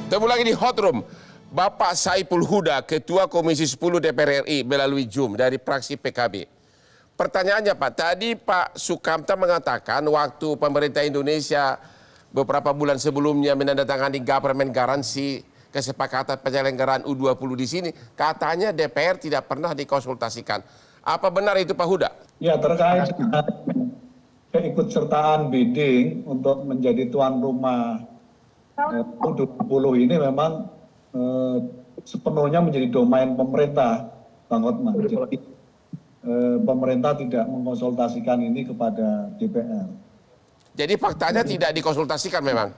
Temu lagi di Hot Room. Bapak Saiful Huda, Ketua Komisi 10 DPR RI melalui Zoom dari fraksi PKB. Pertanyaannya Pak, tadi Pak Sukamta mengatakan waktu pemerintah Indonesia beberapa bulan sebelumnya menandatangani government garansi kesepakatan penyelenggaraan U20 di sini, katanya DPR tidak pernah dikonsultasikan. Apa benar itu Pak Huda? Ya, terkait dengan keikutsertaan bidding untuk menjadi tuan rumah U20 ini memang sepenuhnya menjadi domain pemerintah, Bang Hotman. Jadi pemerintah tidak mengkonsultasikan ini kepada DPR. Jadi faktanya tidak dikonsultasikan memang?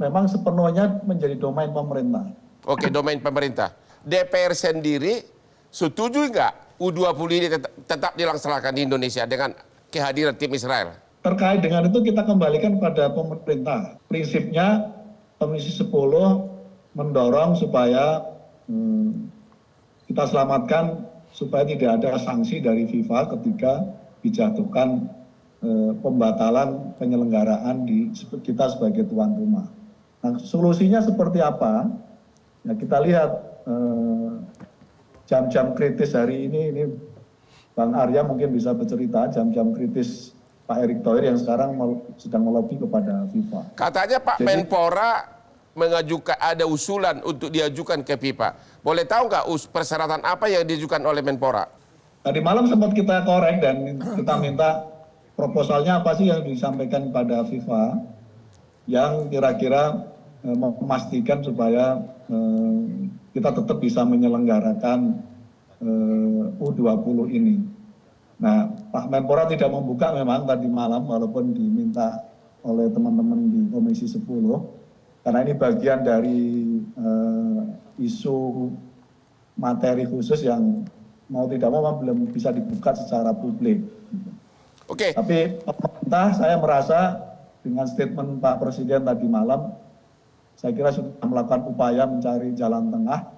Memang sepenuhnya menjadi domain pemerintah. Oke, domain pemerintah. DPR sendiri setuju nggak U20 ini tetap dilaksanakan di Indonesia dengan kehadiran tim Israel? Terkait dengan itu kita kembalikan pada pemerintah. Prinsipnya Komisi 10 mendorong supaya kita selamatkan supaya tidak ada sanksi dari FIFA ketika dijatuhkan pembatalan penyelenggaraan di kita sebagai tuan rumah. Nah, solusinya seperti apa? Ya, kita lihat jam-jam kritis hari ini Bang Arya mungkin bisa bercerita jam-jam kritis Pak Erick Thohir yang sekarang sedang melobi kepada FIFA. Katanya Pak Menpora mengajukan ada usulan untuk diajukan ke FIFA. Boleh tahu nggak persyaratan apa yang diajukan oleh Menpora? Tadi malam sempat kita korek dan kita minta proposalnya apa sih yang disampaikan pada FIFA yang kira-kira memastikan supaya kita tetap bisa menyelenggarakan U20 ini. Nah, Pak Menpora tidak membuka memang tadi malam walaupun diminta oleh teman-teman di Komisi 10 karena ini bagian dari isu materi khusus yang mau tidak mau belum bisa dibuka secara publik. Oke. Tapi pemerintah saya merasa dengan statement Pak Presiden tadi malam, saya kira sudah melakukan upaya mencari jalan tengah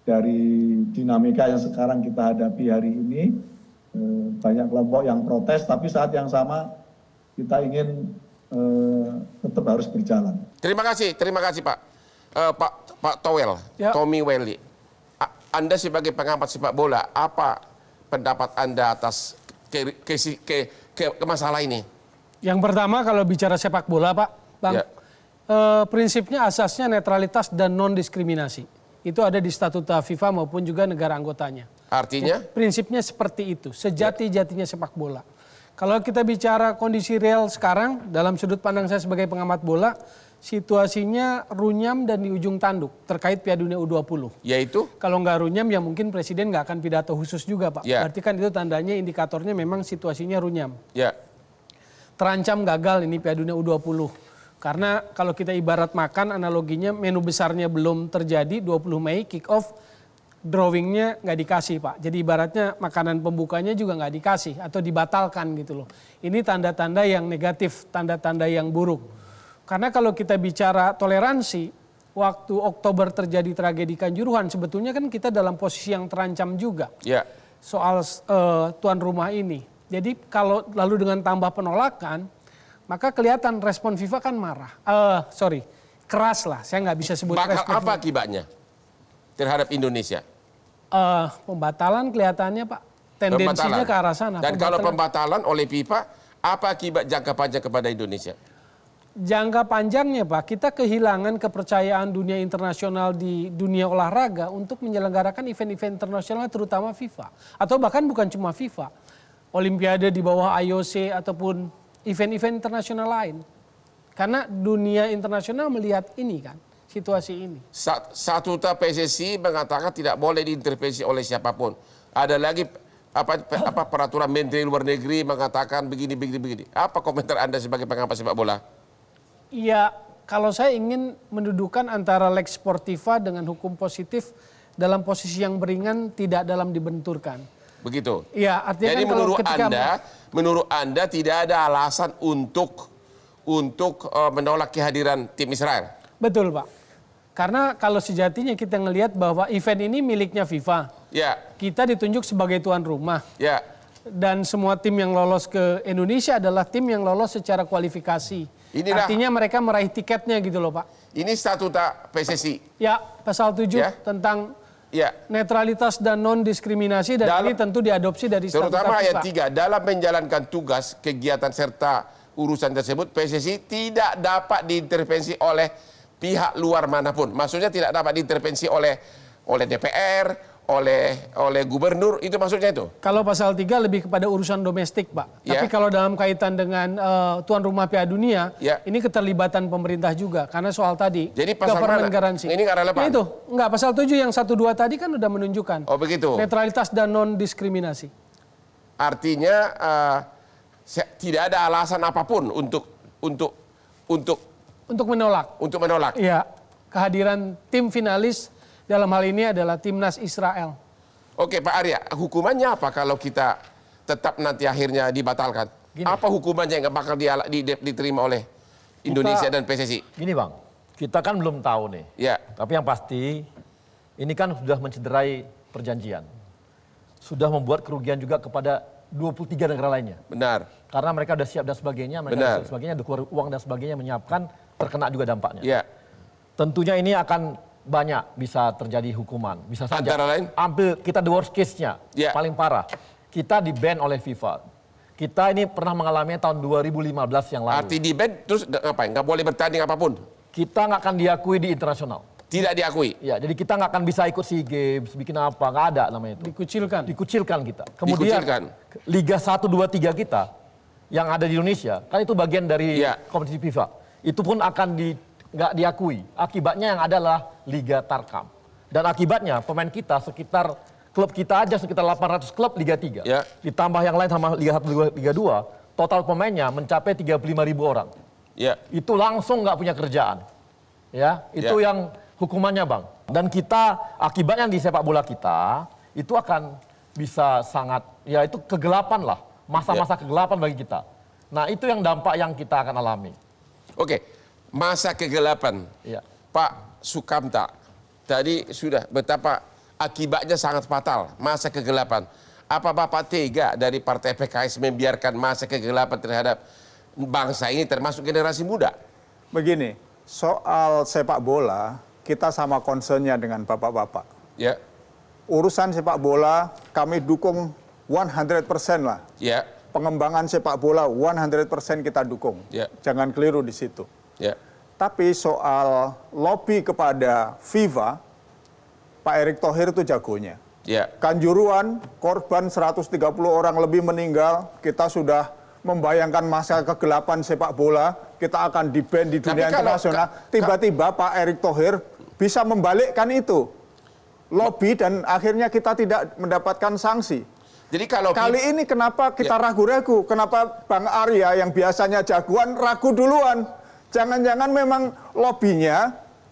dari dinamika yang sekarang kita hadapi hari ini. Banyak kelompok yang protes, tapi saat yang sama kita ingin tetap harus berjalan. Terima kasih Pak. Pak Towel, ya. Tommy Welly. Anda sebagai pengamat sepak bola, apa pendapat Anda atas ke masalah ini? Yang pertama kalau bicara sepak bola Pak, Bang, ya. Prinsipnya asasnya netralitas dan non-diskriminasi. Itu ada di statuta FIFA maupun juga negara anggotanya. Artinya? Prinsipnya seperti itu, sejati-jatinya sepak bola. Kalau kita bicara kondisi real sekarang, dalam sudut pandang saya sebagai pengamat bola, situasinya runyam dan di ujung tanduk terkait Piala Dunia U20. Yaitu? Kalau nggak runyam ya mungkin Presiden nggak akan pidato khusus juga Pak. Ya. Berarti kan itu tandanya indikatornya memang situasinya runyam. Ya. Terancam gagal ini Piala Dunia U20. Karena kalau kita ibarat makan analoginya menu besarnya belum terjadi 20 Mei kick off. Drawingnya nggak dikasih Pak. Jadi ibaratnya makanan pembukanya juga nggak dikasih atau dibatalkan gitu loh. Ini tanda-tanda yang negatif, tanda-tanda yang buruk. Karena kalau kita bicara toleransi, waktu Oktober terjadi tragedi Kanjuruhan, sebetulnya kan kita dalam posisi yang terancam juga. Ya. Soal tuan rumah ini. Jadi kalau lalu dengan tambah penolakan, maka kelihatan respon FIFA kan marah. Keras lah. Saya nggak bisa sebut Bakal respon apa akibatnya terhadap Indonesia? Pembatalan kelihatannya Pak, tendensinya ke arah sana. Dan kalau pembatalan oleh FIFA, apa akibat jangka panjang kepada Indonesia? Jangka panjangnya Pak, kita kehilangan kepercayaan dunia internasional di dunia olahraga untuk menyelenggarakan event-event internasional terutama FIFA. Atau bahkan bukan cuma FIFA, Olimpiade di bawah IOC ataupun event-event internasional lain. Karena dunia internasional melihat ini kan. Situasi ini. Statuta PSSI mengatakan tidak boleh diintervensi oleh siapapun. Ada lagi apa peraturan Menteri Luar Negeri mengatakan begini. Apa komentar Anda sebagai pengamat sepak bola? Iya, kalau saya ingin mendudukan antara lex sportiva dengan hukum positif dalam posisi yang beringan tidak dalam dibenturkan. Begitu. Iya, artinya jadi kan menurut Anda tidak ada alasan untuk menolak kehadiran tim Israel. Betul Pak. Karena kalau sejatinya kita ngelihat bahwa event ini miliknya FIFA. Ya. Kita ditunjuk sebagai tuan rumah. Ya. Dan semua tim yang lolos ke Indonesia adalah tim yang lolos secara kualifikasi. Inilah- Artinya mereka meraih tiketnya gitu loh Pak. Ini statuta PSSI. Ya, pasal 7 Ya. tentang Ya. netralitas dan non-diskriminasi dan Dalam- ini tentu diadopsi dari statuta Terutama ayat FIFA. 3, dalam menjalankan tugas, kegiatan serta urusan tersebut, PSSI tidak dapat diintervensi oleh pihak luar manapun. Maksudnya tidak dapat diintervensi oleh DPR, oleh gubernur, itu maksudnya itu. Kalau pasal 3 lebih kepada urusan domestik, Pak. Ya. Tapi kalau dalam kaitan dengan tuan rumah Piala Dunia, Ya. ini keterlibatan pemerintah juga. Karena soal tadi, Jadi pasal government mana? garansi. Ini nggak relevan? Ya itu, enggak. Pasal 7 yang 1-2 tadi kan udah menunjukkan. Oh begitu. Netralitas dan non-diskriminasi. Artinya tidak ada alasan apapun untuk Untuk menolak. Iya, kehadiran tim finalis dalam hal ini adalah timnas Israel. Oke Pak Arya, hukumannya apa kalau kita tetap nanti akhirnya dibatalkan? Gini. Apa hukumannya yang nggak bakal diterima oleh Indonesia dan PSSI? Gini Bang, kita kan belum tahu nih. Ya, Tapi yang pasti, ini kan sudah mencederai perjanjian. Sudah membuat kerugian juga kepada 23 negara lainnya. benar. Karena mereka sudah siap dan sebagainya, mereka Benar. sudah siap sebagainya, ada keluar uang dan sebagainya, menyiapkan, terkena juga dampaknya. Ya, Tentunya ini akan banyak bisa terjadi hukuman. Bisa saja. Antara lain? Ambil kita the worst case-nya, Ya. paling parah. Kita di-ban oleh FIFA. Kita ini pernah mengalaminya tahun 2015 yang lalu. arti di ban terus ngapain? Nggak boleh bertanding apapun? Kita nggak akan diakui di internasional. Tidak diakui. Ya, jadi kita nggak akan bisa ikut SEA Games, bikin apa, nggak ada namanya itu. Dikucilkan. Dikucilkan kita. Kemudian Dikucilkan. Liga 1, 2, 3 kita yang ada di Indonesia, kan itu bagian dari Iya. kompetisi FIFA. Itu pun akan nggak diakui. Akibatnya yang adalah Liga Tarkam. Dan akibatnya pemain kita sekitar, klub kita aja sekitar 800 klub Liga 3. Ya. Ditambah yang lain sama Liga 1, Liga 2, total pemainnya mencapai 35.000 orang. Ya, Itu langsung nggak punya kerjaan. Ya, itu Ya. yang hukumannya Bang. Dan kita akibatnya di sepak bola kita itu akan bisa sangat, ya itu kegelapan lah, masa-masa kegelapan bagi kita. Nah itu yang dampak yang kita akan alami. oke. Masa kegelapan. Ya. Pak Sukamta, tadi sudah betapa akibatnya sangat fatal, masa kegelapan. Apa Bapak tega dari Partai PKS membiarkan masa kegelapan terhadap bangsa ini termasuk generasi muda? Begini, soal sepak bola, kita sama concernnya dengan bapak-bapak. Ya, Urusan sepak bola, kami dukung 100% lah. ya, Pengembangan sepak bola 100% kita dukung. Ya. Jangan keliru di situ. ya, Tapi soal lobby kepada FIFA, Pak Erick Thohir itu jagonya. ya. Kanjuruan, korban 130 orang lebih meninggal, kita sudah membayangkan masa kegelapan sepak bola, kita akan di-ban di Tapi dunia kalau- internasional. Tiba-tiba Pak Erick Thohir bisa membalikkan itu. Lobby dan akhirnya kita tidak mendapatkan sanksi. Jadi kalau Kali ini kenapa kita Ya. ragu-ragu? Kenapa Bang Arya yang biasanya jagoan ragu duluan? Jangan-jangan memang lobbynya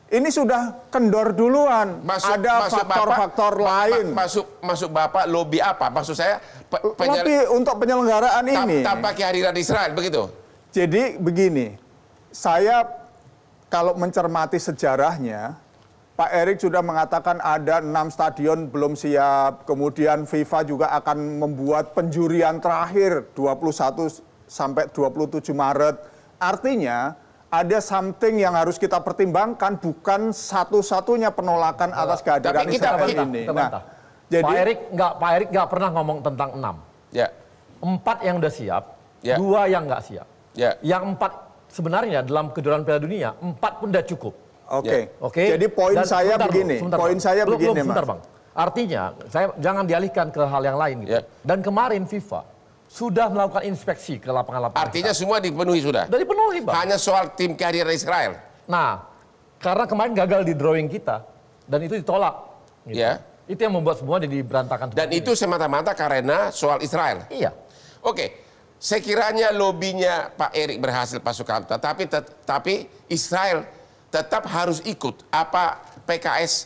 ini sudah kendor duluan. Ada faktor-faktor lain. Masuk Bapak lobby apa? Maksud saya Lobby untuk penyelenggaraan ini. tanpa kehadiran Israel begitu. Jadi begini, saya kalau mencermati sejarahnya, Pak Erick sudah mengatakan ada 6 stadion belum siap, kemudian FIFA juga akan membuat penjurian terakhir 21 sampai 27 Maret. Artinya ada something yang harus kita pertimbangkan, bukan satu-satunya penolakan atas kehadiran Tapi kita- Israel kita- ini. Kita bantah. jadi Pak Erick nggak pernah ngomong tentang 6. Ya, 4 yang udah siap, Ya. 2 yang nggak siap. ya. Yang 4 sebenarnya dalam kejuaraan Piala Dunia, 4 pun udah cukup. Oke. Oke. Jadi poin Dan saya sebentar, begini, Bang, sebentar, poin Bang. saya Belum, begini, sebentar, Mas. Bang. Artinya, saya jangan dialihkan ke hal yang lain gitu. Ya. Dan kemarin FIFA sudah melakukan inspeksi ke lapangan-lapangan. Artinya semua dipenuhi sudah. Dari penuhi, Bang. Hanya soal tim kehadiran Israel. Nah, karena kemarin gagal di drawing kita dan itu ditolak. Gitu. Ya. Itu yang membuat semua jadi berantakan. Dan seperti itu semata-mata karena soal Israel. ini. Iya. Oke, sekiranya lobinya Pak Erick berhasil, Pak Sukamta, tapi Israel tetap harus ikut. Apa PKS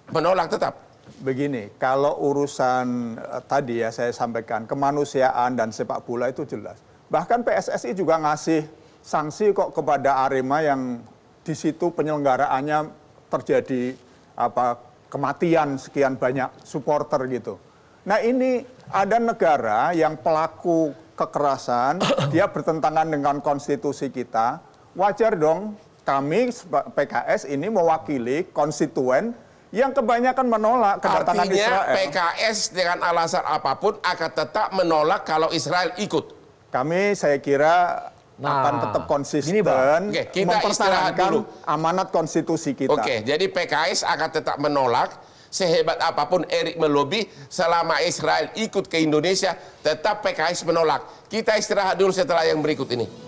menolak tetap? Begini, kalau urusan tadi ya saya sampaikan, kemanusiaan dan sepak bola itu jelas. Bahkan PSSI juga ngasih sanksi kok kepada Arema yang di situ penyelenggaraannya terjadi kematian sekian banyak supporter gitu. Nah ini ada negara yang pelaku kekerasan, dia bertentangan dengan konstitusi kita, wajar dong kami PKS ini mewakili konstituen yang kebanyakan menolak kedatangan Artinya Israel. PKS dengan alasan apapun akan tetap menolak kalau Israel ikut. Kami saya kira Nah, akan tetap gini, konsisten Bang. Oke, kita istirahat dulu. amanat konstitusi kita. Oke, jadi PKS akan tetap menolak sehebat apapun Erik melobi selama Israel ikut ke Indonesia, tetap PKS menolak. Kita istirahat dulu setelah yang berikut ini.